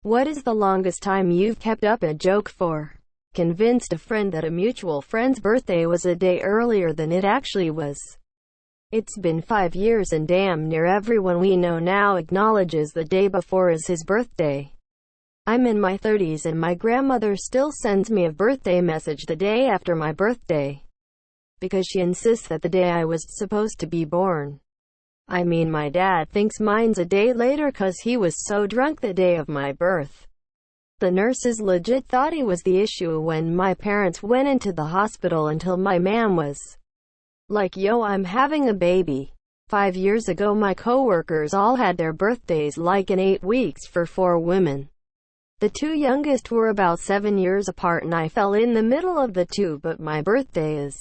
What is the longest time you've kept up a joke for? Convinced a friend that a mutual friend's birthday was a day earlier than it actually was. It's been 5 years and damn near everyone we know now acknowledges the day before is his birthday. I'm in my 30s and my grandmother still sends me a birthday message the day after my birthday, because she insists that the day I was supposed to be born. I mean, my dad thinks mine's a day later cause he was so drunk the day of my birth. The nurses legit thought he was the issue when my parents went into the hospital until my mom was like, yo, I'm having a baby. 5 years ago my coworkers all had their birthdays like in 8 weeks for 4 women. The 2 youngest were about 7 years apart and I fell in the middle of the 2, but my birthday is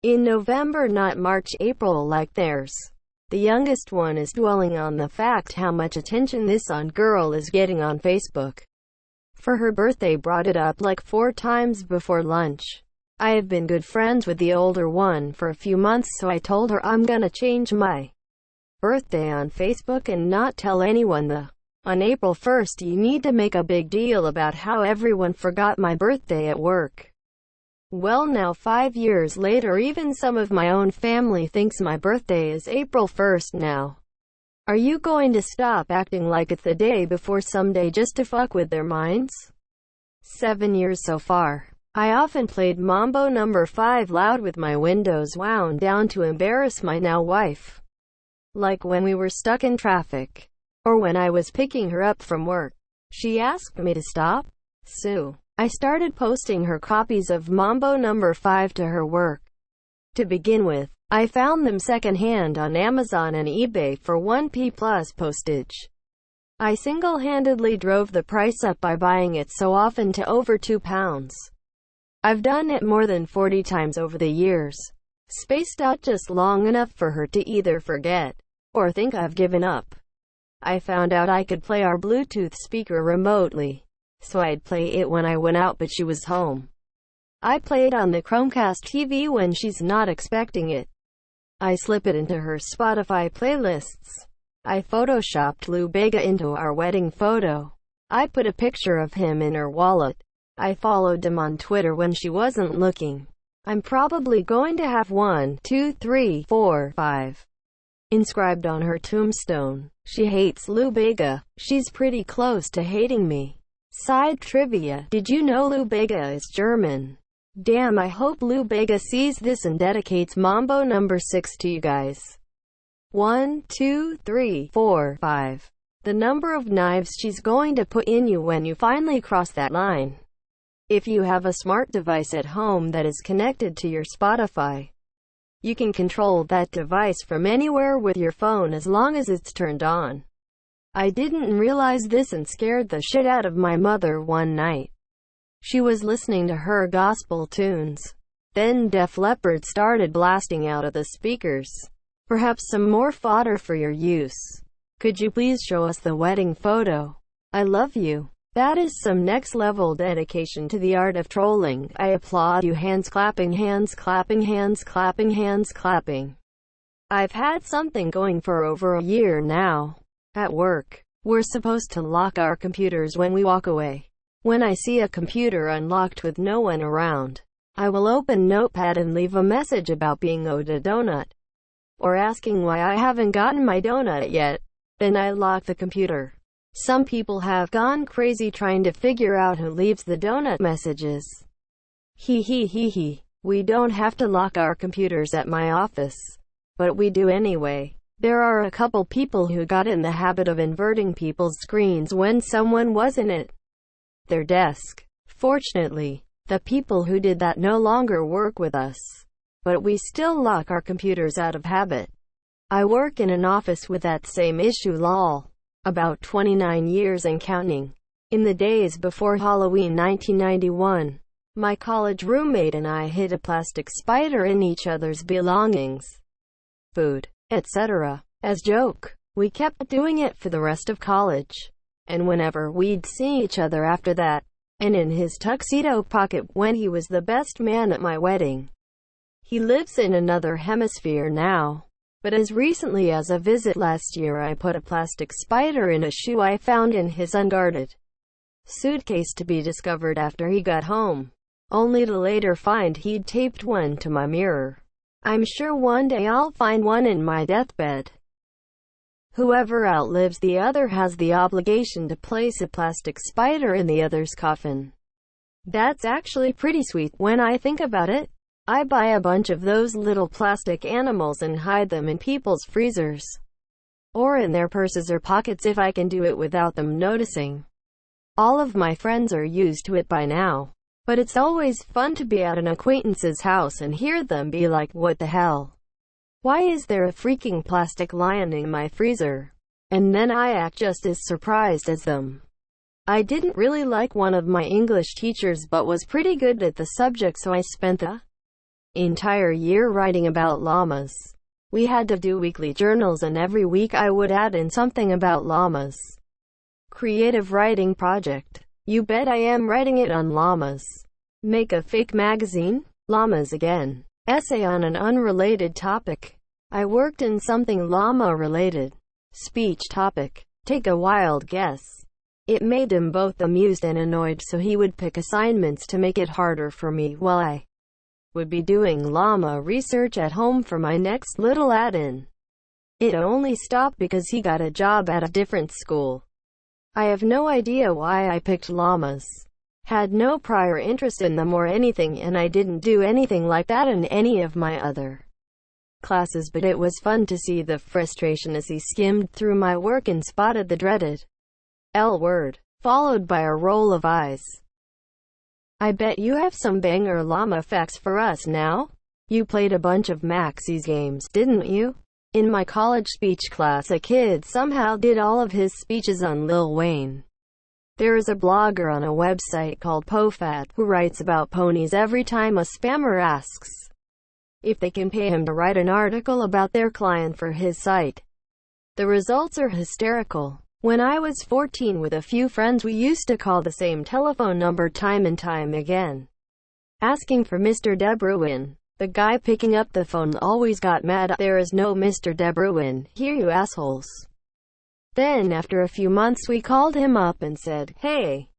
in November, not March, April like theirs. The youngest one is dwelling on the fact how much attention this girl is getting on Facebook. For her birthday brought it up like 4 times before lunch. I have been good friends with the older one for a few months, so I told her I'm gonna change my birthday on Facebook and not tell anyone. On April 1st you need to make a big deal about how everyone forgot my birthday at work. Well, now 5 years later even some of my own family thinks my birthday is April 1st now. Are you going to stop acting like it's the day before someday just to fuck with their minds? 7 years so far. I often played Mambo No. 5 loud with my windows wound down to embarrass my now wife. Like when we were stuck in traffic, or when I was picking her up from work. She asked me to stop. So I started posting her copies of Mambo No. 5 to her work. To begin with, I found them secondhand on Amazon and eBay for 1p plus postage. I single-handedly drove the price up by buying it so often to over £2. I've done it more than 40 times over the years. Spaced out just long enough for her to either forget or think I've given up. I found out I could play our Bluetooth speaker remotely, so I'd play it when I went out but she was home. I play it on the Chromecast TV when she's not expecting it. I slip it into her Spotify playlists. I photoshopped Lou Bega into our wedding photo. I put a picture of him in her wallet. I followed him on Twitter when she wasn't looking. I'm probably going to have 1, 2, 3, 4, 5 inscribed on her tombstone. She hates Lou Bega. She's pretty close to hating me. Side trivia: did you know Lou Bega is German? Damn, I hope Lou Bega sees this and dedicates Mambo No. 6 to you guys. 1, 2, 3, 4, 5. The number of knives she's going to put in you when you finally cross that line. If you have a smart device at home that is connected to your Spotify, you can control that device from anywhere with your phone as long as it's turned on. I didn't realize this and scared the shit out of my mother one night. She was listening to her gospel tunes. Then Def Leppard started blasting out of the speakers. Perhaps some more fodder for your use. Could you please show us the wedding photo? I love you. That is some next level dedication to the art of trolling. I applaud you. Hands clapping, hands clapping, hands clapping, hands clapping. I've had something going for over a year now. At work, we're supposed to lock our computers when we walk away. When I see a computer unlocked with no one around, I will open Notepad and leave a message about being owed a donut, or asking why I haven't gotten my donut yet. Then I lock the computer. Some people have gone crazy trying to figure out who leaves the donut messages. He. We don't have to lock our computers at my office, but we do anyway. There are a couple people who got in the habit of inverting people's screens when someone wasn't at their desk. Fortunately, the people who did that no longer work with us, but we still lock our computers out of habit. I work in an office with that same issue, lol. About 29 years and counting. In the days before Halloween 1991, my college roommate and I hid a plastic spider in each other's belongings, food, etc. as joke. We kept doing it for the rest of college. And whenever we'd see each other after that, and in his tuxedo pocket when he was the best man at my wedding. He lives in another hemisphere now. But as recently as a visit last year I put a plastic spider in a shoe I found in his unguarded suitcase to be discovered after he got home, only to later find he'd taped one to my mirror. I'm sure one day I'll find one in my deathbed. Whoever outlives the other has the obligation to place a plastic spider in the other's coffin. That's actually pretty sweet when I think about it. I buy a bunch of those little plastic animals and hide them in people's freezers, or in their purses or pockets if I can do it without them noticing. All of my friends are used to it by now, but it's always fun to be at an acquaintance's house and hear them be like, "What the hell? Why is there a freaking plastic lion in my freezer?" And then I act just as surprised as them. I didn't really like one of my English teachers but was pretty good at the subject, so I spent the entire year writing about llamas. We had to do weekly journals and every week I would add in something about llamas. Creative writing project. You bet I am writing it on llamas. Make a fake magazine? Llamas again. Essay on an unrelated topic. I worked in something llama related. Speech topic. Take a wild guess. It made him both amused and annoyed, so he would pick assignments to make it harder for me while I would be doing llama research at home for my next little add-in. It only stopped because he got a job at a different school. I have no idea why I picked llamas. Had no prior interest in them or anything, and I didn't do anything like that in any of my other classes, but it was fun to see the frustration as he skimmed through my work and spotted the dreaded L word, followed by a roll of eyes. I bet you have some banger llama facts for us now? You played a bunch of Maxis games, didn't you? In my college speech class, a kid somehow did all of his speeches on Lil Wayne. There is a blogger on a website called PoFat who writes about ponies every time a spammer asks if they can pay him to write an article about their client for his site. The results are hysterical. When I was 14 with a few friends, we used to call the same telephone number time and time again, asking for Mr. De Bruin. The guy picking up the phone always got mad. "There is no Mr. De Bruin here, you assholes." Then after a few months we called him up and said, "Hey,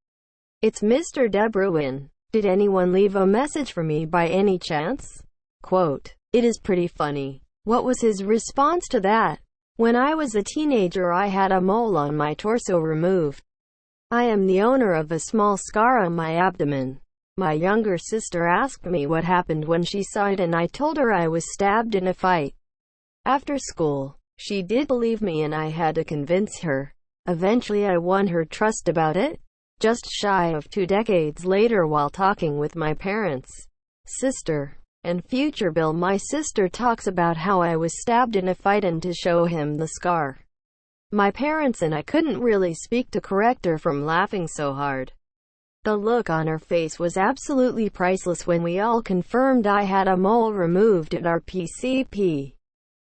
it's Mr. De Bruin. Did anyone leave a message for me by any chance?" Quote, "It is pretty funny." What was his response to that? "When I was a teenager I had a mole on my torso removed. I am the owner of a small scar on my abdomen. My younger sister asked me what happened when she saw it, and I told her I was stabbed in a fight after school. She did believe me and I had to convince her. Eventually I won her trust about it." Just shy of 2 decades later, while talking with my parents, sister, and future Bill, my sister talks about how I was stabbed in a fight and to show him the scar. My parents and I couldn't really speak to correct her from laughing so hard. The look on her face was absolutely priceless when we all confirmed I had a mole removed at our PCP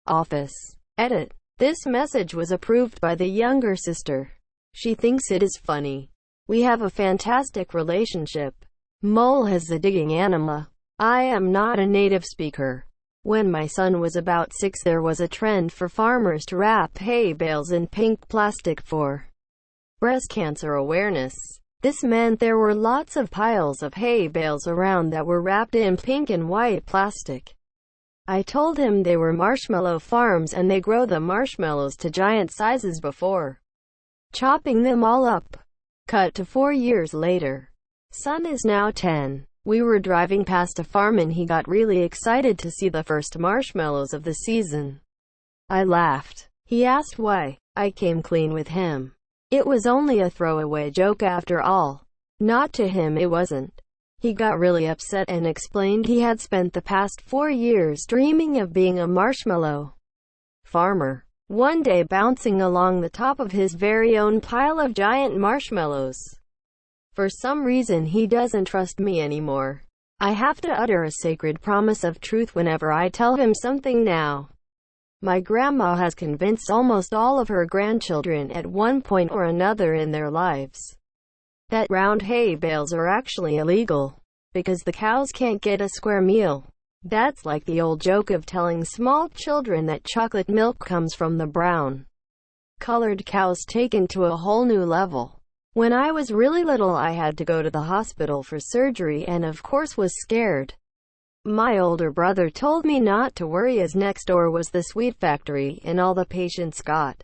office. Edit. This message was approved by the younger sister. She thinks it is funny. We have a fantastic relationship. Mole has a digging anima. I am not a native speaker. When my son was about 6, there was a trend for farmers to wrap hay bales in pink plastic for breast cancer awareness. This meant there were lots of piles of hay bales around that were wrapped in pink and white plastic. I told him they were marshmallow farms and they grow the marshmallows to giant sizes before chopping them all up. Cut to 4 years later. Son is now 10. We were driving past a farm and he got really excited to see the first marshmallows of the season. I laughed. He asked why. I came clean with him. It was only a throwaway joke after all. Not to him, it wasn't. He got really upset and explained he had spent the past 4 years dreaming of being a marshmallow farmer. One day bouncing along the top of his very own pile of giant marshmallows. For some reason he doesn't trust me anymore. I have to utter a sacred promise of truth whenever I tell him something now. My grandma has convinced almost all of her grandchildren at one point or another in their lives that round hay bales are actually illegal, because the cows can't get a square meal. That's like the old joke of telling small children that chocolate milk comes from the brown colored cows, taken to a whole new level. When I was really little, I had to go to the hospital for surgery and of course was scared. My older brother told me not to worry as next door was the sweet factory and all the patients got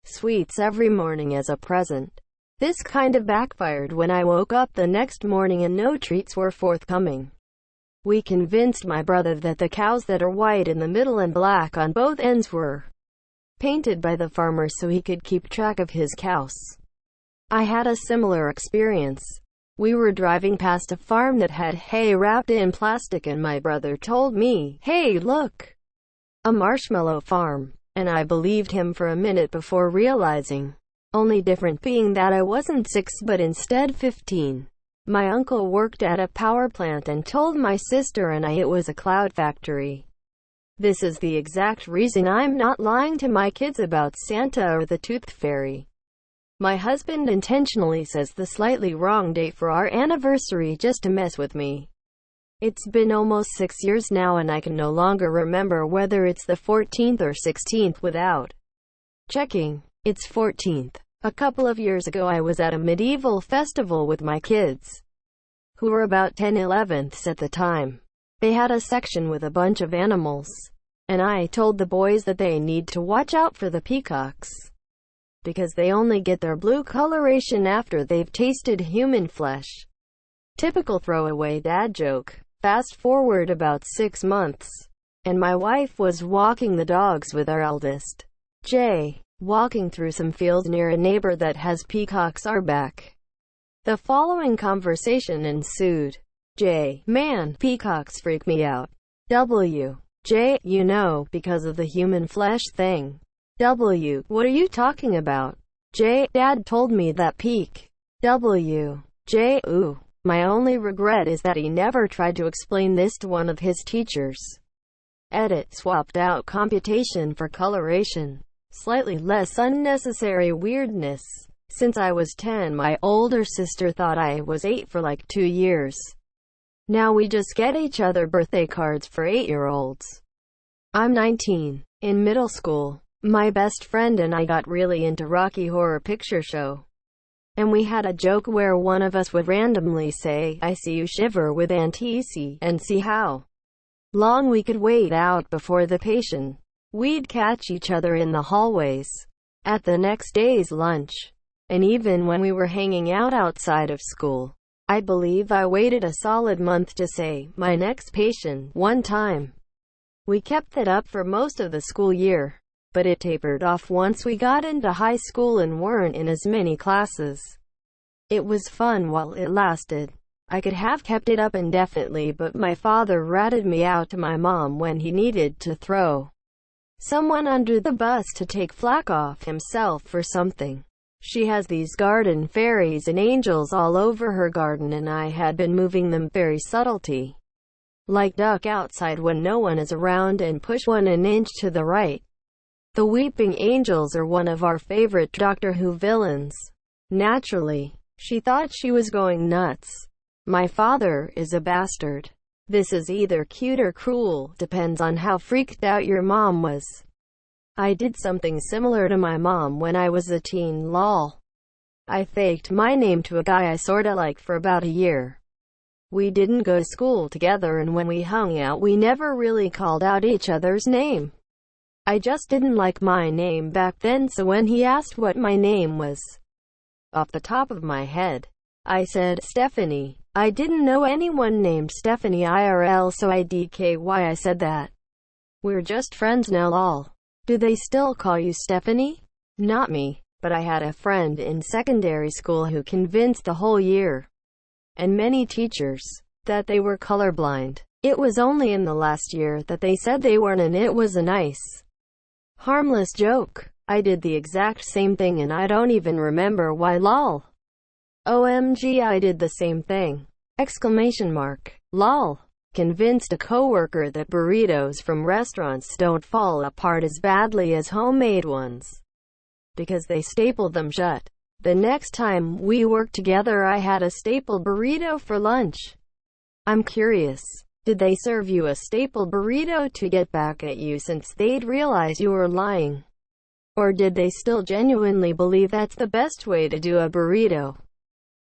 sweets every morning as a present. This kind of backfired when I woke up the next morning and no treats were forthcoming. We convinced my brother that the cows that are white in the middle and black on both ends were painted by the farmer so he could keep track of his cows. I had a similar experience. We were driving past a farm that had hay wrapped in plastic and my brother told me, "Hey, look! A marshmallow farm." And I believed him for a minute before realizing, only different being that I wasn't 6 but instead 15. My uncle worked at a power plant and told my sister and I it was a cloud factory. This is the exact reason I'm not lying to my kids about Santa or the Tooth Fairy. My husband intentionally says the slightly wrong date for our anniversary just to mess with me. It's been almost 6 years now and I can no longer remember whether it's the 14th or 16th without checking. It's 14th. A couple of years ago I was at a medieval festival with my kids, who were about 10-11ths at the time. They had a section with a bunch of animals, and I told the boys that they need to watch out for the peacocks, because they only get their blue coloration after they've tasted human flesh. Typical throwaway dad joke. Fast forward about 6 months, and my wife was walking the dogs with our eldest, Jay, walking through some fields near a neighbor that has peacocks our back. The following conversation ensued. Jay: "Man, peacocks freak me out." W: "Jay, you know, because of the human flesh thing." W: "What are you talking about?" Jay: "Dad told me that peak." W: "Jay, ooh. My only regret is that he never tried to explain this to one of his teachers." Edit: swapped out computation for coloration. Slightly less unnecessary weirdness. Since I was 10, my older sister thought I was 8 for like 2 years. Now we just get each other birthday cards for 8-year-olds. I'm 19. In middle school, my best friend and I got really into Rocky Horror Picture Show. And we had a joke where one of us would randomly say, "I see you shiver with Aunt Essie," and see how long we could wait out before the patient. We'd catch each other in the hallways, at the next day's lunch, and even when we were hanging out outside of school. I believe I waited a solid month to say, "my next patient," one time. We kept that up for most of the school year, but it tapered off once we got into high school and weren't in as many classes. It was fun while it lasted. I could have kept it up indefinitely, but my father ratted me out to my mom when he needed to throw someone under the bus to take flack off himself for something. She has these garden fairies and angels all over her garden, and I had been moving them very subtlety, like duck outside when no one is around and push one an inch to the right. The weeping angels are one of our favorite Doctor Who villains. Naturally, she thought she was going nuts. My father is a bastard. This is either cute or cruel, depends on how freaked out your mom was. I did something similar to my mom when I was a teen, lol. I faked my name to a guy I sorta liked for about a year. We didn't go to school together, and when we hung out we never really called out each other's name. I just didn't like my name back then, so when he asked what my name was, off the top of my head, I said, "Stephanie." I didn't know anyone named Stephanie IRL, so I DK why I said that. We're just friends now, lol. Do they still call you Stephanie? Not me, but I had a friend in secondary school who convinced the whole year, and many teachers, that they were colorblind. It was only in the last year that they said they weren't, and it was a nice, harmless joke. I did the exact same thing and I don't even remember why, lol. OMG, I did the same thing! Exclamation mark. Lol. Convinced a coworker that burritos from restaurants don't fall apart as badly as homemade ones, because they staple them shut. The next time we worked together I had a staple burrito for lunch. I'm curious, did they serve you a staple burrito to get back at you since they'd realize you were lying? Or did they still genuinely believe that's the best way to do a burrito?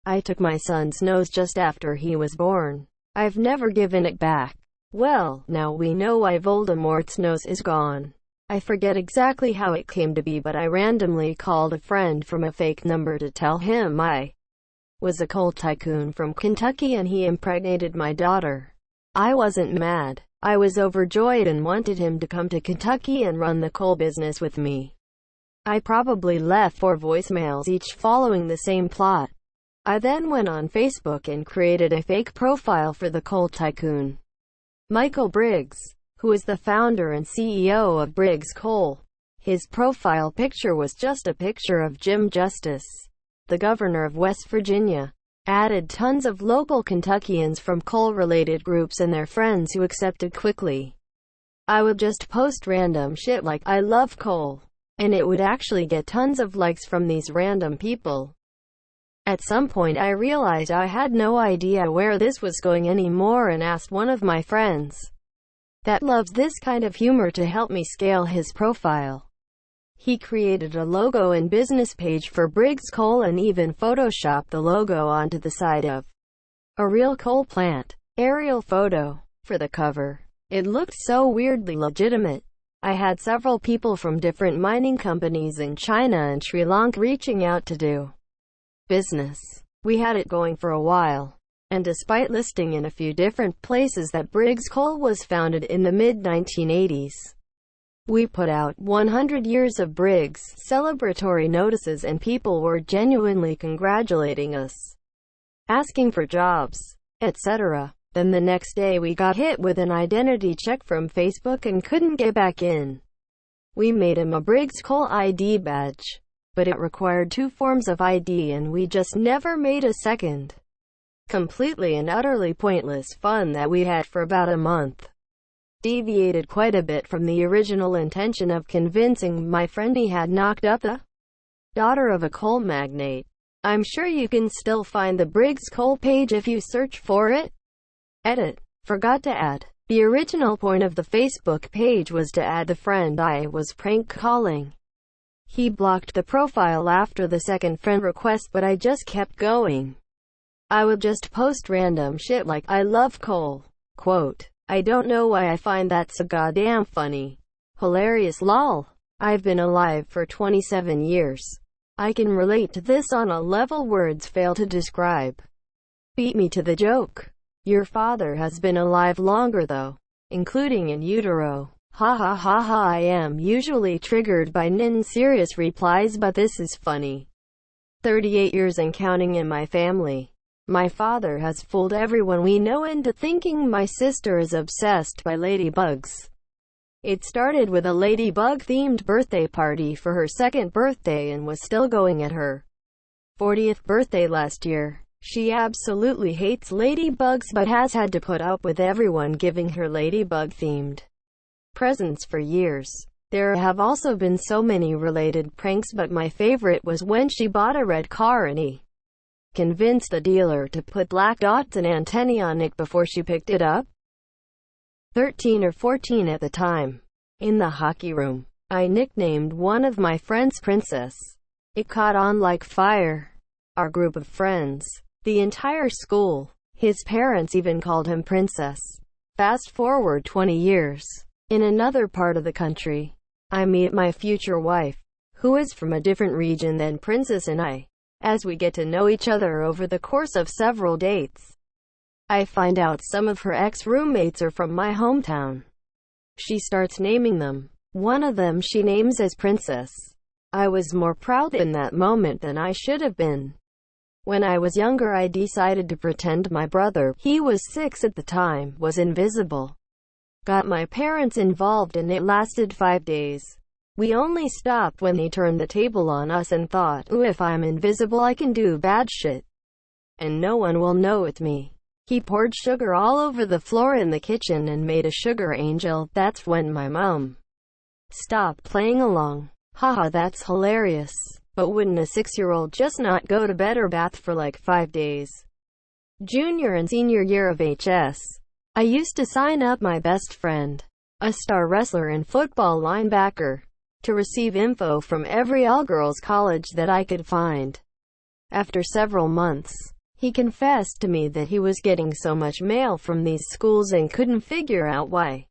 I took my son's nose just after he was born. I've never given it back. Well, now we know why Voldemort's nose is gone. I forget exactly how it came to be, but I randomly called a friend from a fake number to tell him I was a coal tycoon from Kentucky and he impregnated my daughter. I wasn't mad. I was overjoyed and wanted him to come to Kentucky and run the coal business with me. I probably left 4 voicemails each following the same plot. I then went on Facebook and created a fake profile for the coal tycoon, Michael Briggs, who is the founder and CEO of Briggs Coal. His profile picture was just a picture of Jim Justice, the governor of West Virginia. Added tons of local Kentuckians from coal-related groups and their friends who accepted quickly. I would just post random shit like, "I love coal," and it would actually get tons of likes from these random people. At some point I realized I had no idea where this was going anymore and asked one of my friends that loves this kind of humor to help me scale his profile. He created a logo and business page for Briggs Coal and even photoshopped the logo onto the side of a real coal plant. Aerial photo for the cover. It looked so weirdly legitimate. I had several people from different mining companies in China and Sri Lanka reaching out to do business. We had it going for a while, and despite listing in a few different places that Briggs Coal was founded in the mid-1980s, we put out 100 years of Briggs celebratory notices and people were genuinely congratulating us, asking for jobs, etc. Then the next day we got hit with an identity check from Facebook and couldn't get back in. We made him a Briggs Coal ID badge, but it required 2 forms of ID and we just never made a second. Completely and utterly pointless fun that we had for about a month. Deviated quite a bit from the original intention of convincing my friend he had knocked up the daughter of a coal magnate. I'm sure you can still find the Briggs Coal page if you search for it. Edit. Forgot to add. The original point of the Facebook page was to add the friend I was prank calling. He blocked the profile after the second friend request, but I just kept going. I would just post random shit like, "I love coal." Quote, "I don't know why I find that so goddamn funny. Hilarious lol. I've been alive for 27 years. I can relate to this on a level words fail to describe. Beat me to the joke. Your father has been alive longer though, including in utero. Ha ha ha ha." I am usually triggered by serious replies, but this is funny. 38 years and counting in my family. My father has fooled everyone we know into thinking my sister is obsessed by ladybugs. It started with a ladybug-themed birthday party for her 2nd birthday and was still going at her 40th birthday last year. She absolutely hates ladybugs but has had to put up with everyone giving her ladybug-themed presents for years. There have also been so many related pranks, but my favorite was when she bought a red car and he convinced the dealer to put black dots and antennae on it before she picked it up. 13 or 14 at the time. In the hockey room, I nicknamed one of my friends Princess. It caught on like fire. Our group of friends, the entire school, his parents even called him Princess. Fast forward 20 years. In another part of the country, I meet my future wife, who is from a different region than Princess and I. As we get to know each other over the course of several dates, I find out some of her ex-roommates are from my hometown. She starts naming them. One of them she names as Princess. I was more proud in that moment than I should have been. When I was younger, I decided to pretend my brother, he was 6 at the time, was invisible. Got my parents involved and it lasted 5 days. We only stopped when he turned the table on us and thought, "Ooh, if I'm invisible I can do bad shit. And no one will know it's me." He poured sugar all over the floor in the kitchen and made a sugar angel. That's when my mom stopped playing along. Haha, that's hilarious. But wouldn't a 6-year-old just not go to bed or bath for like 5 days? Junior and senior year of HS. I used to sign up my best friend, a star wrestler and football linebacker, to receive info from every all-girls college that I could find. After several months, he confessed to me that he was getting so much mail from these schools and couldn't figure out why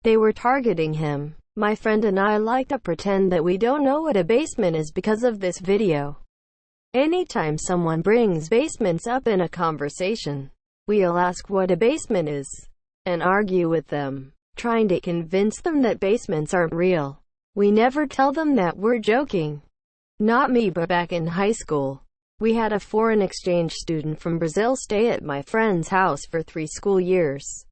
they were targeting him. My friend and I like to pretend that we don't know what a basement is because of this video. Anytime someone brings basements up in a conversation, we'll ask what a basement is, and argue with them, trying to convince them that basements aren't real. We never tell them that we're joking. Not me, but back in high school, we had a foreign exchange student from Brazil stay at my friend's house for 3 school years.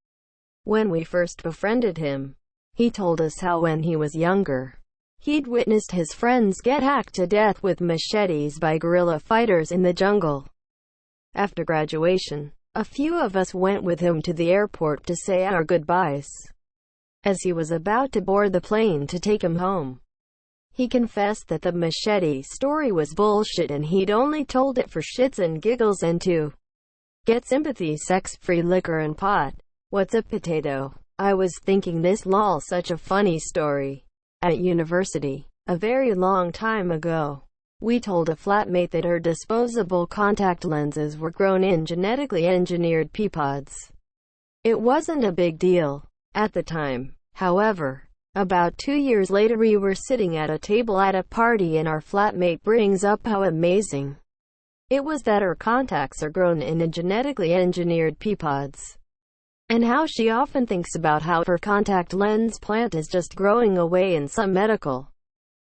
When we first befriended him, he told us how when he was younger, he'd witnessed his friends get hacked to death with machetes by guerrilla fighters in the jungle. After graduation, a few of us went with him to the airport to say our goodbyes. As he was about to board the plane to take him home, he confessed that the machete story was bullshit and he'd only told it for shits and giggles and to get sympathy, sex, free liquor and pot. What's a potato? I was thinking this lol, such a funny story. At university, a very long time ago, we told a flatmate that her disposable contact lenses were grown in genetically engineered pea pods. It wasn't a big deal at the time. However, about 2 years later we were sitting at a table at a party and our flatmate brings up how amazing it was that her contacts are grown in a genetically engineered pea pods, and how she often thinks about how her contact lens plant is just growing away in some medical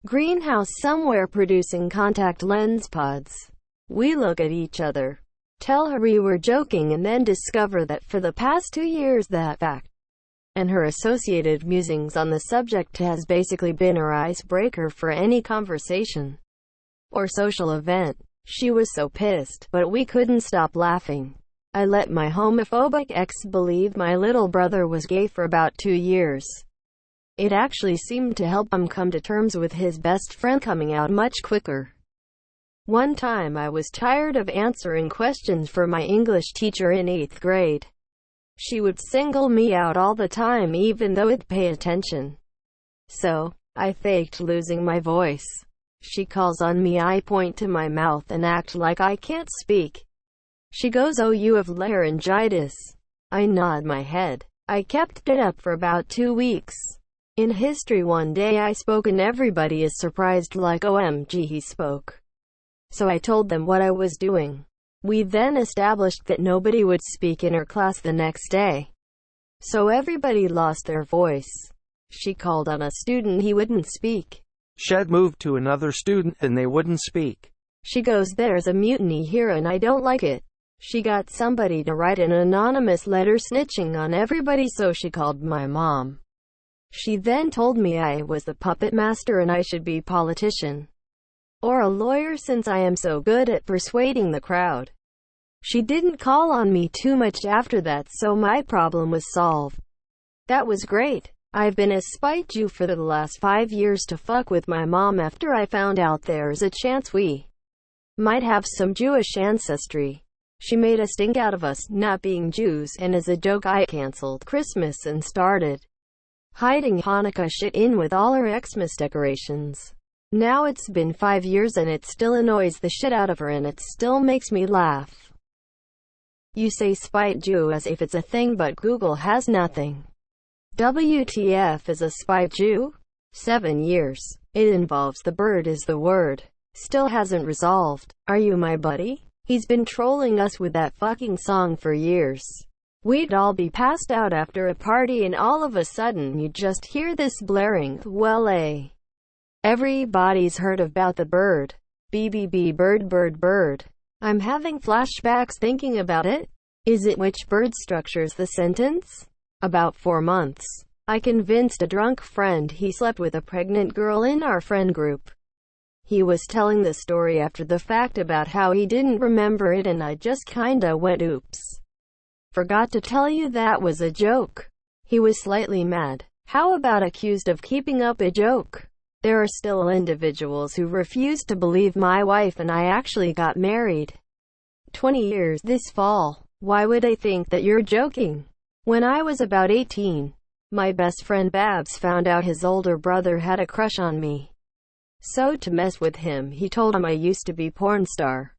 greenhouse somewhere producing contact lens pods. We look at each other, tell her we were joking, and then discover that for the past 2 years that fact and her associated musings on the subject has basically been her icebreaker for any conversation or social event. She was so pissed, but we couldn't stop laughing. I let my homophobic ex believe my little brother was gay for about 2 years. It actually seemed to help him come to terms with his best friend coming out much quicker. One time I was tired of answering questions for my English teacher in 8th grade. She would single me out all the time even though I'd pay attention. So, I faked losing my voice. She calls on me, I point to my mouth and act like I can't speak. She goes, "Oh, you have laryngitis." I nod my head. I kept it up for about 2 weeks. In history one day I spoke and everybody is surprised, like OMG he spoke. So I told them what I was doing. We then established that nobody would speak in her class the next day. So everybody lost their voice. She called on a student, he wouldn't speak. Shed moved to another student and they wouldn't speak. She goes, "There's a mutiny here and I don't like it." She got somebody to write an anonymous letter snitching on everybody, so she called my mom. She then told me I was the puppet master and I should be a politician or a lawyer since I am so good at persuading the crowd. She didn't call on me too much after that, so my problem was solved. That was great. I've been a spite Jew for the last 5 years to fuck with my mom after I found out there's a chance we might have some Jewish ancestry. She made a stink out of us not being Jews, and as a joke I canceled Christmas and started hiding Hanukkah shit in with all her Xmas decorations. Now it's been 5 years and it still annoys the shit out of her and it still makes me laugh. You say spite Jew as if it's a thing, but Google has nothing. WTF is a spite Jew? 7 years. It involves the bird is the word. Still hasn't resolved. Are you my buddy? He's been trolling us with that fucking song for years. We'd all be passed out after a party and all of a sudden you'd just hear this blaring, well everybody's heard about the bird. BBB bird bird bird. I'm having flashbacks thinking about it. Is it which bird structures the sentence? About 4 months. I convinced a drunk friend he slept with a pregnant girl in our friend group. He was telling the story after the fact about how he didn't remember it and I just kinda went oops. Forgot to tell you that was a joke. He was slightly mad. How about accused of keeping up a joke? There are still individuals who refuse to believe my wife and I actually got married 20 years this fall. Why would I think that you're joking? When I was about 18, My best friend Babs found out his older brother had a crush on me. So to mess with him, he told him I used to be porn star.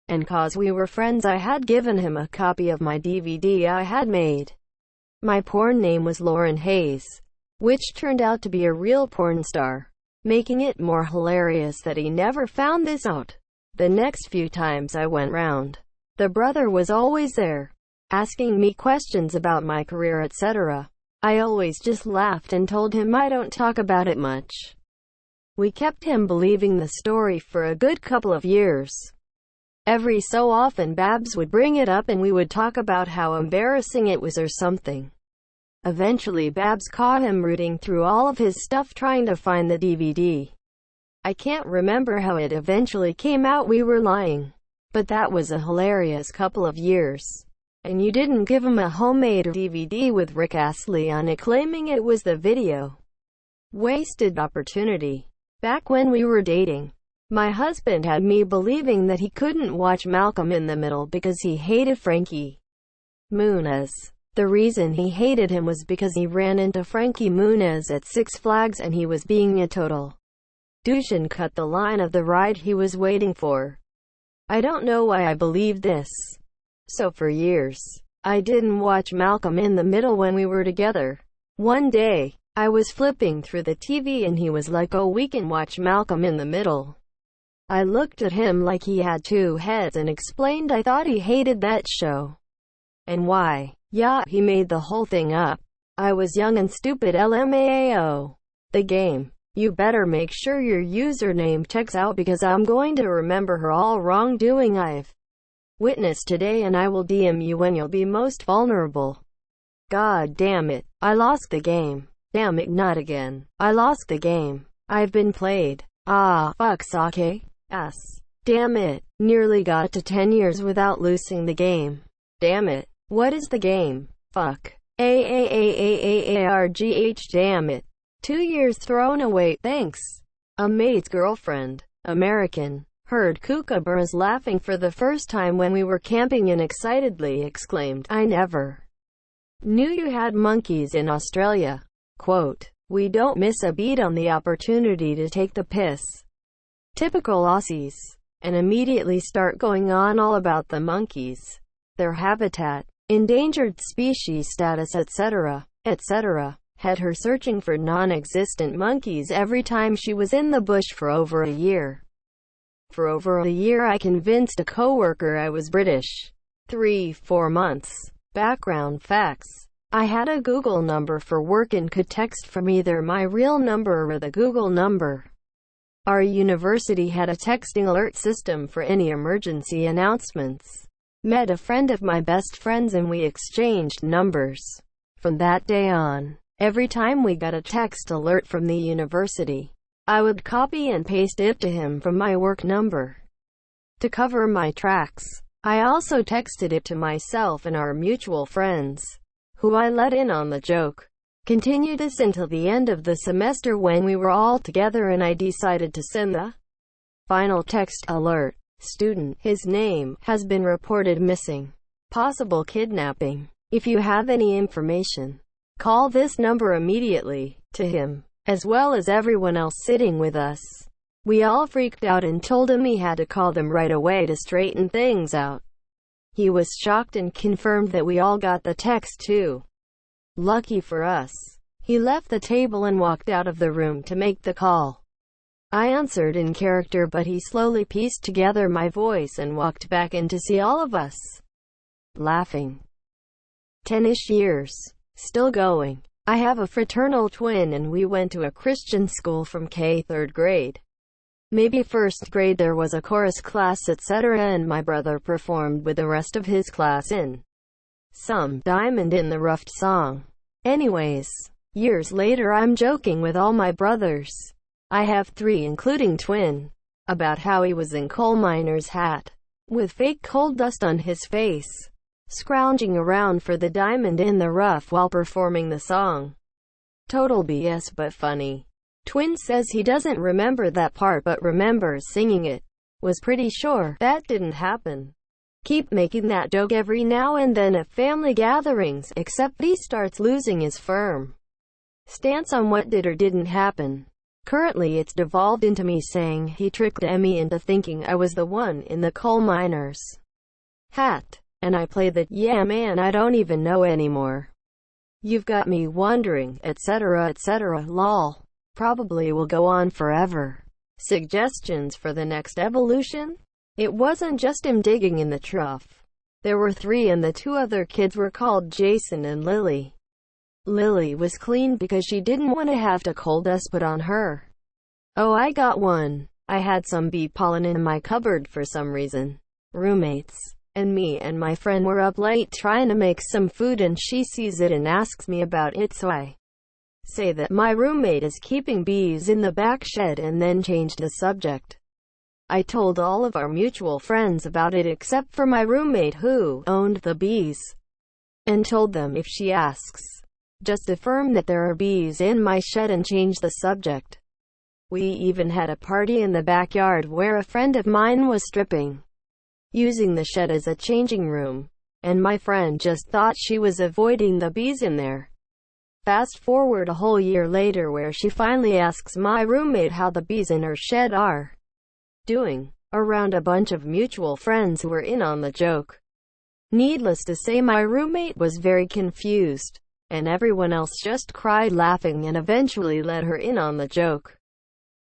And cause we were friends, I had given him a copy of my DVD I had made. My porn name was Lauren Hayes, which turned out to be a real porn star, making it more hilarious that he never found this out. The next few times I went round, the brother was always there, asking me questions about my career, etc. I always just laughed and told him I don't talk about it much. We kept him believing the story for a good couple of years. Every so often Babs would bring it up and we would talk about how embarrassing it was or something. Eventually Babs caught him rooting through all of his stuff trying to find the DVD. I can't remember how it eventually came out we were lying, but that was a hilarious couple of years. And you didn't give him a homemade DVD with Rick Astley on it claiming it was the video. Wasted opportunity. Back when we were dating, my husband had me believing that he couldn't watch Malcolm in the Middle because he hated Frankie Muniz. The reason he hated him was because he ran into Frankie Muniz at Six Flags and he was being a total douche and cut the line of the ride he was waiting for. I don't know why I believed this. So for years, I didn't watch Malcolm in the Middle when we were together. One day, I was flipping through the TV and he was like, "Oh, we can watch Malcolm in the Middle." I looked at him like he had two heads and explained I thought he hated that show. And why? Yeah, he made the whole thing up. I was young and stupid, LMAO. The game. You better make sure your username checks out because I'm going to remember her all wrongdoing I've witnessed today and I will DM you when you'll be most vulnerable. God damn it. I lost the game. Damn it, not again. I lost the game. I've been played. Ah, fuck sake. Ass. Damn it. Nearly got to 10 years without losing the game. Damn it. What is the game? Fuck. AAAAAARGH, damn it. 2 years thrown away, thanks. A mate's girlfriend. American. Heard Kookaburras laughing for the first time when we were camping and excitedly exclaimed, "I never knew you had monkeys in Australia." Quote, "We don't miss a beat on the opportunity to take the piss. Typical Aussies. And immediately start going on all about the monkeys, their habitat, endangered species status, etc., etc. Had her searching for non-existent monkeys every time she was in the bush for over a year. For over a year I convinced a coworker I was British. 3-4 months. Background facts. I had a Google number for work and could text from either my real number or the Google number. Our university had a texting alert system for any emergency announcements. Met a friend of my best friends and we exchanged numbers. From that day on, every time we got a text alert from the university, I would copy and paste it to him from my work number to cover my tracks. I also texted it to myself and our mutual friends, who I let in on the joke. Continue this until the end of the semester when we were all together and I decided to send the final text alert. Student, his name, has been reported missing. Possible kidnapping. If you have any information, call this number immediately. To him, as well as everyone else sitting with us. We all freaked out and told him he had to call them right away to straighten things out. He was shocked and confirmed that we all got the text too. Lucky for us, he left the table and walked out of the room to make the call. I answered in character, but he slowly pieced together my voice and walked back in to see all of us laughing. 10-ish years. Still going. I have a fraternal twin and we went to a Christian school from third grade. Maybe first grade there was a chorus class, etc., and my brother performed with the rest of his class in some Diamond in the Rough song. Anyways, years later I'm joking with all my brothers, I have 3 including twin, about how he was in coal miner's hat, with fake coal dust on his face, scrounging around for the Diamond in the Rough while performing the song. Total BS but funny. Twin says he doesn't remember that part but remembers singing it. Was pretty sure that didn't happen. Keep making that joke every now and then at family gatherings, except he starts losing his firm stance on what did or didn't happen. Currently it's devolved into me saying he tricked Emmy into thinking I was the one in the coal miner's hat, and I play the "yeah man I don't even know anymore. You've got me wondering, etc. etc. lol. Probably will go on forever. Suggestions for the next evolution? It wasn't just him digging in the trough. There were 3 and the 2 other kids were called Jason and Lily. Lily was clean because she didn't want to have to coal dust put on her. Oh, I got one. I had some bee pollen in my cupboard for some reason. Roommates and me and my friend were up late trying to make some food and she sees it and asks me about it, so I say that my roommate is keeping bees in the back shed and then changed the subject. I told all of our mutual friends about it except for my roommate who owned the bees, and told them if she asks, just affirm that there are bees in my shed and change the subject. We even had a party in the backyard where a friend of mine was stripping, using the shed as a changing room, and my friend just thought she was avoiding the bees in there. Fast forward a whole year later where she finally asks my roommate how the bees in her shed are doing, around a bunch of mutual friends who were in on the joke. Needless to say, my roommate was very confused, and everyone else just cried laughing and eventually let her in on the joke.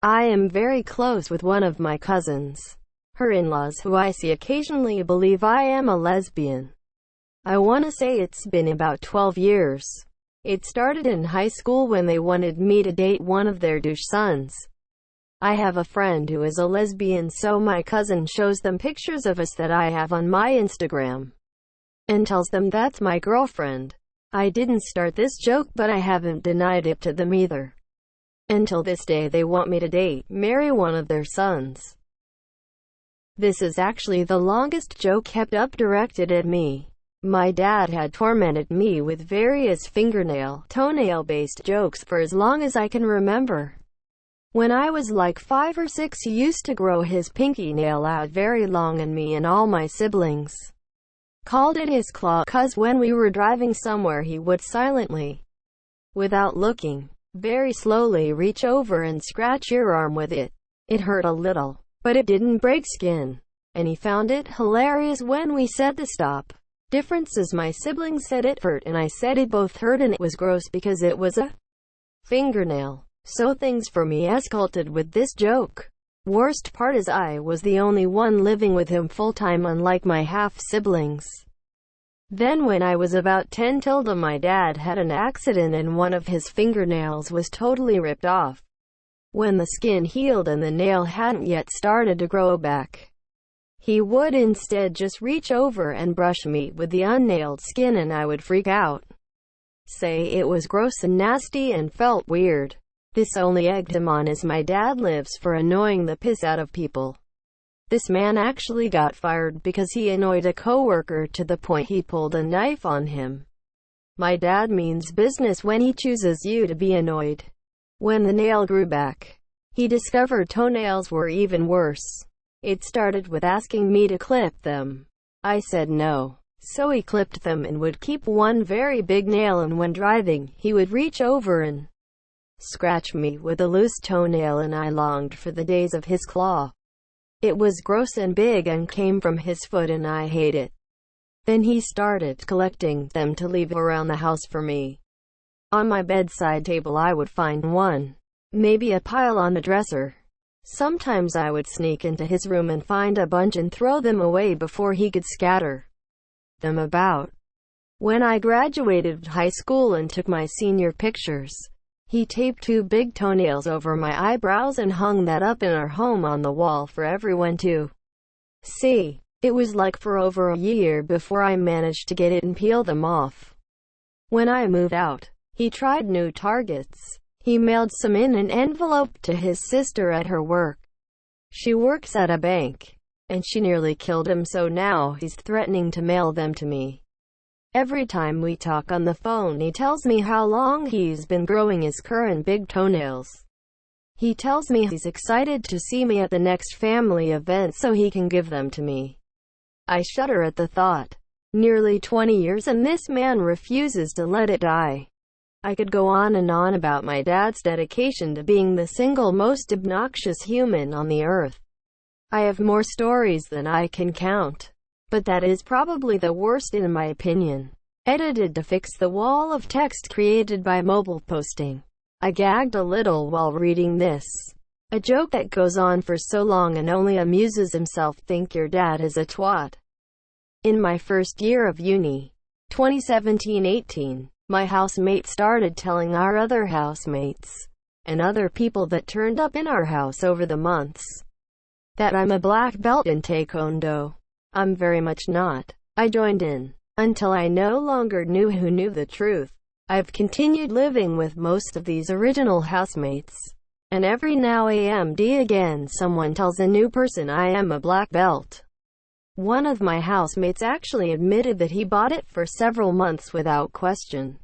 I am very close with one of my cousins. Her in-laws, who I see occasionally, believe I am a lesbian. I want to say it's been about 12 years. It started in high school when they wanted me to date one of their douche sons. I have a friend who is a lesbian, so my cousin shows them pictures of us that I have on my Instagram and tells them that's my girlfriend. I didn't start this joke, but I haven't denied it to them either. Until this day they want me to marry one of their sons. This is actually the longest joke kept up directed at me. My dad had tormented me with various toenail-based jokes for as long as I can remember. When I was like 5 or 6, he used to grow his pinky nail out very long, and me and all my siblings called it his claw, 'cause when we were driving somewhere he would silently, without looking, very slowly reach over and scratch your arm with it. It hurt a little, but it didn't break skin, and he found it hilarious when we said to stop. Difference is my siblings said it hurt and I said it both hurt, and it was gross because it was a fingernail. So things for me escalated with this joke. Worst part is I was the only one living with him full-time, unlike my half-siblings. Then when I was about 10, my dad had an accident and one of his fingernails was totally ripped off. When the skin healed and the nail hadn't yet started to grow back, he would instead just reach over and brush me with the unnailed skin, and I would freak out, say it was gross and nasty and felt weird. This only egged him on, as my dad lives for annoying the piss out of people. This man actually got fired because he annoyed a coworker to the point he pulled a knife on him. My dad means business when he chooses you to be annoyed. When the nail grew back, he discovered toenails were even worse. It started with asking me to clip them. I said no. So he clipped them and would keep one very big nail, and when driving, he would reach over and scratch me with a loose toenail, and I longed for the days of his claw. It was gross and big and came from his foot, and I hate it. Then he started collecting them to leave around the house for me. On my bedside table I would find one, maybe a pile on the dresser. Sometimes I would sneak into his room and find a bunch and throw them away before he could scatter them about. When I graduated high school and took my senior pictures, he taped 2 big toenails over my eyebrows and hung that up in our home on the wall for everyone to see. It was like for over a year before I managed to get it and peel them off. When I moved out, he tried new targets. He mailed some in an envelope to his sister at her work. She works at a bank, and she nearly killed him, so now he's threatening to mail them to me. Every time we talk on the phone, he tells me how long he's been growing his current big toenails. He tells me he's excited to see me at the next family event so he can give them to me. I shudder at the thought. Nearly 20 years and this man refuses to let it die. I could go on and on about my dad's dedication to being the single most obnoxious human on the earth. I have more stories than I can count. But that is probably the worst in my opinion. Edited to fix the wall of text created by mobile posting. I gagged a little while reading this. A joke that goes on for so long and only amuses himself. Think your dad is a twat. In my first year of uni, 2017-18, my housemate started telling our other housemates, and other people that turned up in our house over the months, that I'm a black belt in Taekwondo. I'm very much not. I joined in, until I no longer knew who knew the truth. I've continued living with most of these original housemates, and every now and again someone tells a new person I am a black belt. One of my housemates actually admitted that he bought it for several months without question.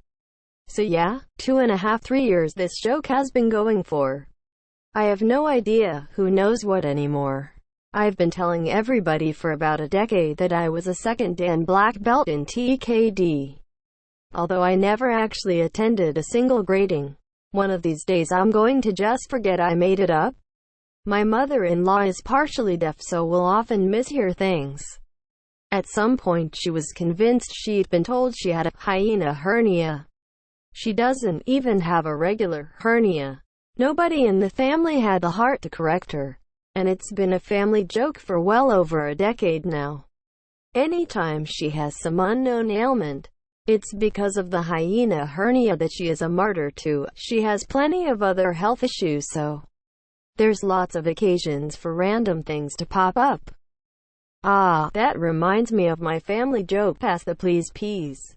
So yeah, 2.5–3 years this joke has been going for. I have no idea who knows what anymore. I've been telling everybody for about a decade that I was a second dan black belt in TKD. Although I never actually attended a single grading. One of these days I'm going to just forget I made it up. My mother-in-law is partially deaf, so will often mishear things. At some point she was convinced she'd been told she had a hyena hernia. She doesn't even have a regular hernia. Nobody in the family had the heart to correct her, and it's been a family joke for well over a decade now. Anytime she has some unknown ailment, it's because of the hyena hernia that she is a martyr to. She has plenty of other health issues, so there's lots of occasions for random things to pop up. Ah, that reminds me of my family joke, pass the please peas.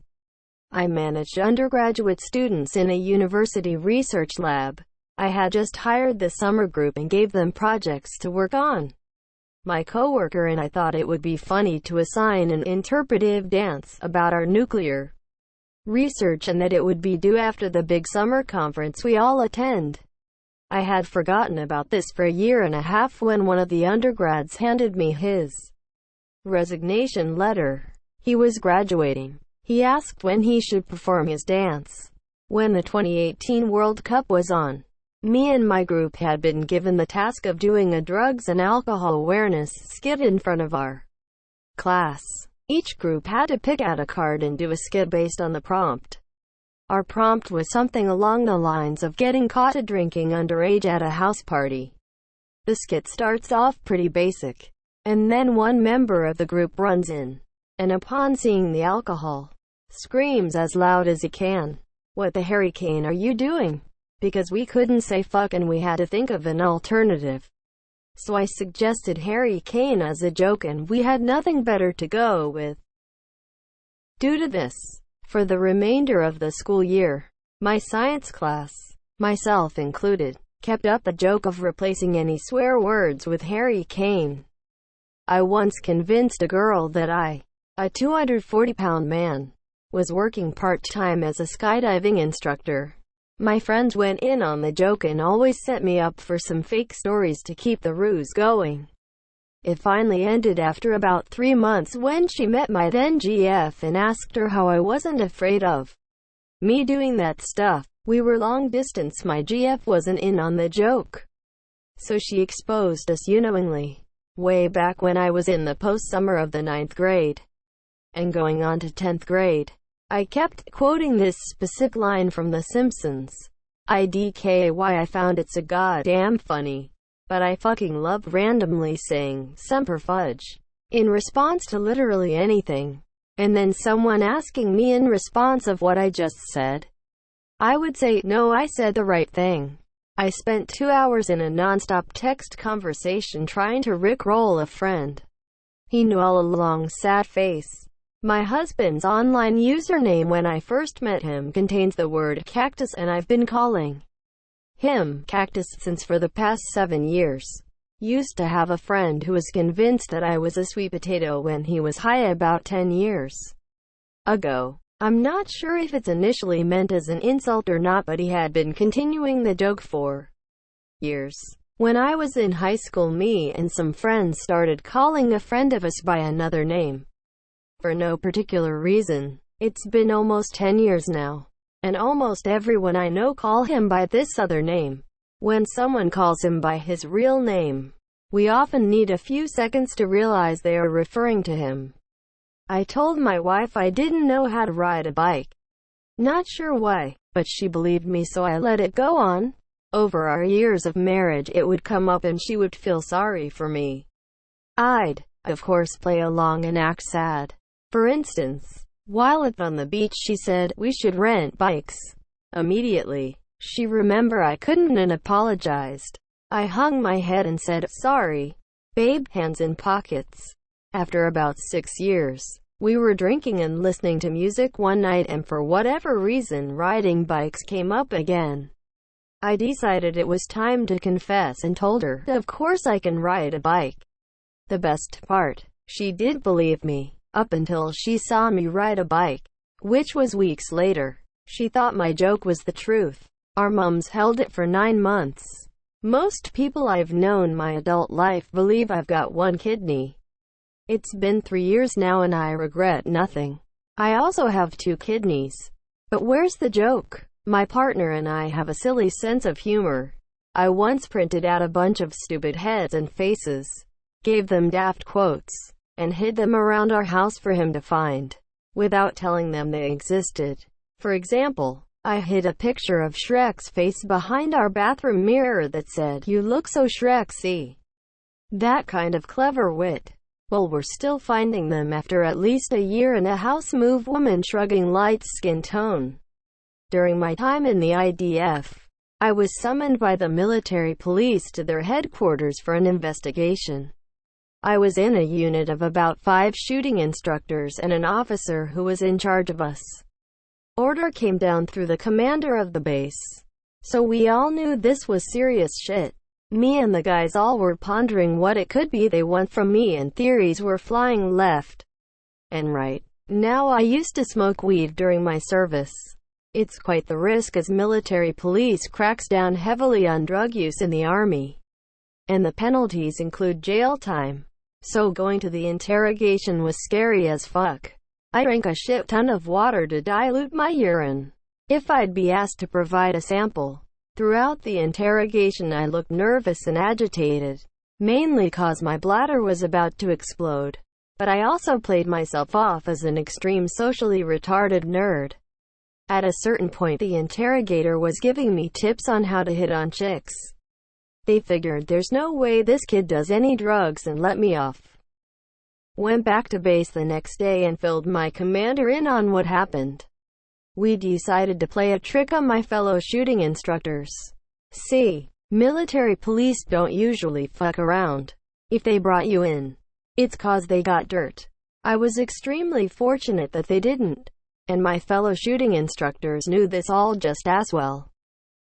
I managed undergraduate students in a university research lab. I had just hired the summer group and gave them projects to work on. My coworker and I thought it would be funny to assign an interpretive dance about our nuclear research and that it would be due after the big summer conference we all attend. I had forgotten about this for 1.5 years when one of the undergrads handed me his resignation letter. He was graduating. He asked when he should perform his dance. When the 2018 World Cup was on, me and my group had been given the task of doing a drugs and alcohol awareness skit in front of our class. Each group had to pick out a card and do a skit based on the prompt. Our prompt was something along the lines of getting caught drinking underage at a house party. The skit starts off pretty basic, and then one member of the group runs in, and upon seeing the alcohol, screams as loud as he can, "What the Harry Kane are you doing?" Because we couldn't say fuck and we had to think of an alternative. So I suggested Harry Kane as a joke and we had nothing better to go with. Due to this, for the remainder of the school year, my science class, myself included, kept up the joke of replacing any swear words with Harry Kane. I once convinced a girl that I, a 240-pound man, was working part-time as a skydiving instructor. My friends went in on the joke and always set me up for some fake stories to keep the ruse going. It finally ended after about 3 months when she met my then GF and asked her how I wasn't afraid of me doing that stuff. We were long distance, my GF wasn't in on the joke, so she exposed us unknowingly. Way back when I was in the post-summer of the 9th grade, and going on to 10th grade, I kept quoting this specific line from The Simpsons. I found it so goddamn funny. But I fucking love randomly saying Semper Fudge in response to literally anything. And then someone asking me in response of what I just said, I would say, no, I said the right thing. I spent 2 hours in a non-stop text conversation trying to rickroll a friend. He knew all along, sad face. My husband's online username when I first met him contains the word cactus, and I've been calling him Cactus since for the past 7 years. Used to have a friend who was convinced that I was a sweet potato when he was high about 10 years ago. I'm not sure if it's initially meant as an insult or not, but he had been continuing the joke for years. When I was in high school, me and some friends started calling a friend of us by another name. For no particular reason. It's been almost 10 years now. and almost everyone I know call him by this other name. When someone calls him by his real name, we often need a few seconds to realize they are referring to him. I told my wife I didn't know how to ride a bike. Not sure why, but she believed me, so I let it go on. Over our years of marriage it would come up and she would feel sorry for me. I'd, of course, play along and act sad. For instance, while on the beach she said, "We should rent bikes." Immediately, she remembered I couldn't and apologized. I hung my head and said, "Sorry, babe," hands in pockets. After about 6 years, we were drinking and listening to music one night, and for whatever reason riding bikes came up again. I decided it was time to confess and told her, "Of course I can ride a bike." The best part, she did believe me, up until she saw me ride a bike, which was weeks later. She thought my joke was the truth. Our mums held it for 9 months. Most people I've known my adult life believe I've got one kidney. It's been 3 years now and I regret nothing. I also have 2 kidneys. But where's the joke? My partner and I have a silly sense of humor. I once printed out a bunch of stupid heads and faces, gave them daft quotes, and hid them around our house for him to find, without telling them they existed. For example, I hid a picture of Shrek's face behind our bathroom mirror that said, "You look so Shrek-y." That kind of clever wit. Well, we're still finding them after at least a year and a house move. Woman shrugging, light skin tone. During my time in the IDF, I was summoned by the military police to their headquarters for an investigation. I was in a unit of about 5 shooting instructors and an officer who was in charge of us. Order came down through the commander of the base, so we all knew this was serious shit. Me and the guys all were pondering what it could be they want from me, and theories were flying left and right. Now, I used to smoke weed during my service. It's quite the risk, as military police cracks down heavily on drug use in the army, and the penalties include jail time. So going to the interrogation was scary as fuck. I drank a shit ton of water to dilute my urine if I'd be asked to provide a sample. Throughout the interrogation I looked nervous and agitated, mainly cause my bladder was about to explode. But I also played myself off as an extreme socially retarded nerd. At a certain point the interrogator was giving me tips on how to hit on chicks. They figured there's no way this kid does any drugs and let me off. Went back to base the next day and filled my commander in on what happened. We decided to play a trick on my fellow shooting instructors. See, military police don't usually fuck around. If they brought you in, it's cause they got dirt. I was extremely fortunate that they didn't, and my fellow shooting instructors knew this all just as well.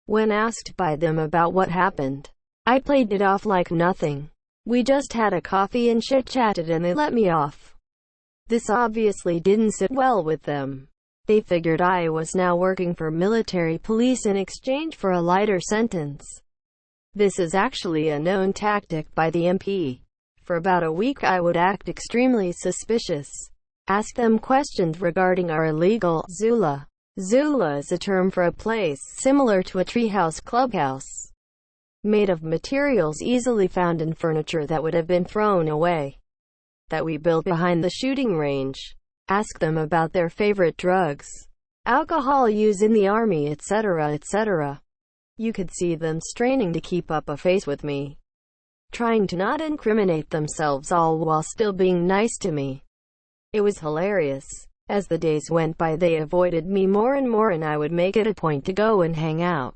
When asked by them about what happened, I played it off like nothing. We just had a coffee and chit-chatted and they let me off. This obviously didn't sit well with them. They figured I was now working for military police in exchange for a lighter sentence. This is actually a known tactic by the MP. For about a week I would act extremely suspicious, ask them questions regarding our illegal Zula. Zula is a term for a place similar to a treehouse clubhouse, made of materials easily found in furniture that would have been thrown away, that we built behind the shooting range. Ask them about their favorite drugs, alcohol use in the army, etc., etc. You could see them straining to keep up a face with me, trying to not incriminate themselves, all while still being nice to me. It was hilarious. As the days went by they avoided me more and more, and I would make it a point to go and hang out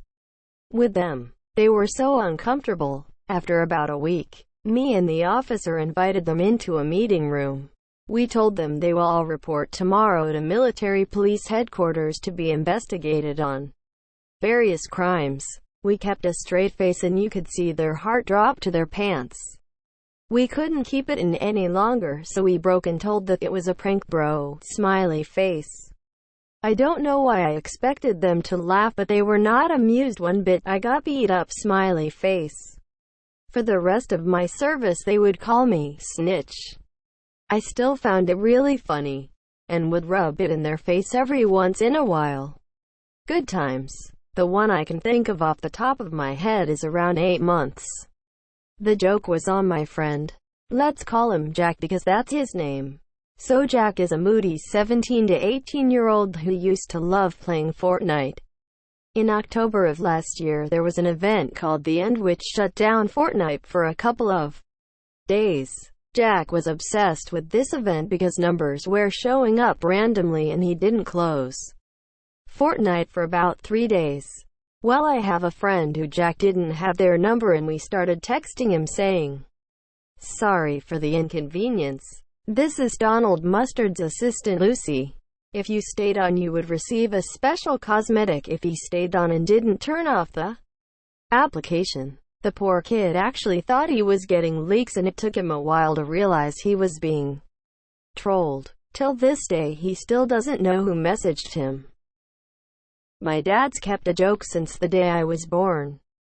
with them. They were so uncomfortable. After about a week, me and the officer invited them into a meeting room. We told them they will all report tomorrow to military police headquarters to be investigated on various crimes. We kept a straight face and you could see their heart drop to their pants. We couldn't keep it in any longer, so we broke and told that it was a prank, bro. Smiley face. I don't know why I expected them to laugh, but they were not amused one bit. I got beat up. Smiley face. For the rest of my service they would call me Snitch. I still found it really funny, and would rub it in their face every once in a while. Good times. The one I can think of off the top of my head is around 8 months. The joke was on my friend. Let's call him Jack because that's his name. So Jack is a moody 17 to 18-year-old who used to love playing Fortnite. In October of last year there was an event called The End which shut down Fortnite for a couple of days. Jack was obsessed with this event because numbers were showing up randomly and he didn't close Fortnite for about 3 days. Well, I have a friend who Jack didn't have their number and we started texting him saying, "Sorry for the inconvenience. This is Donald Mustard's assistant Lucy. If you stayed on you would receive a special cosmetic if he stayed on and didn't turn off the application." The poor kid actually thought he was getting leaks and it took him a while to realize he was being trolled. Till this day he still doesn't know who messaged him. My dad's kept a joke since the day I was born.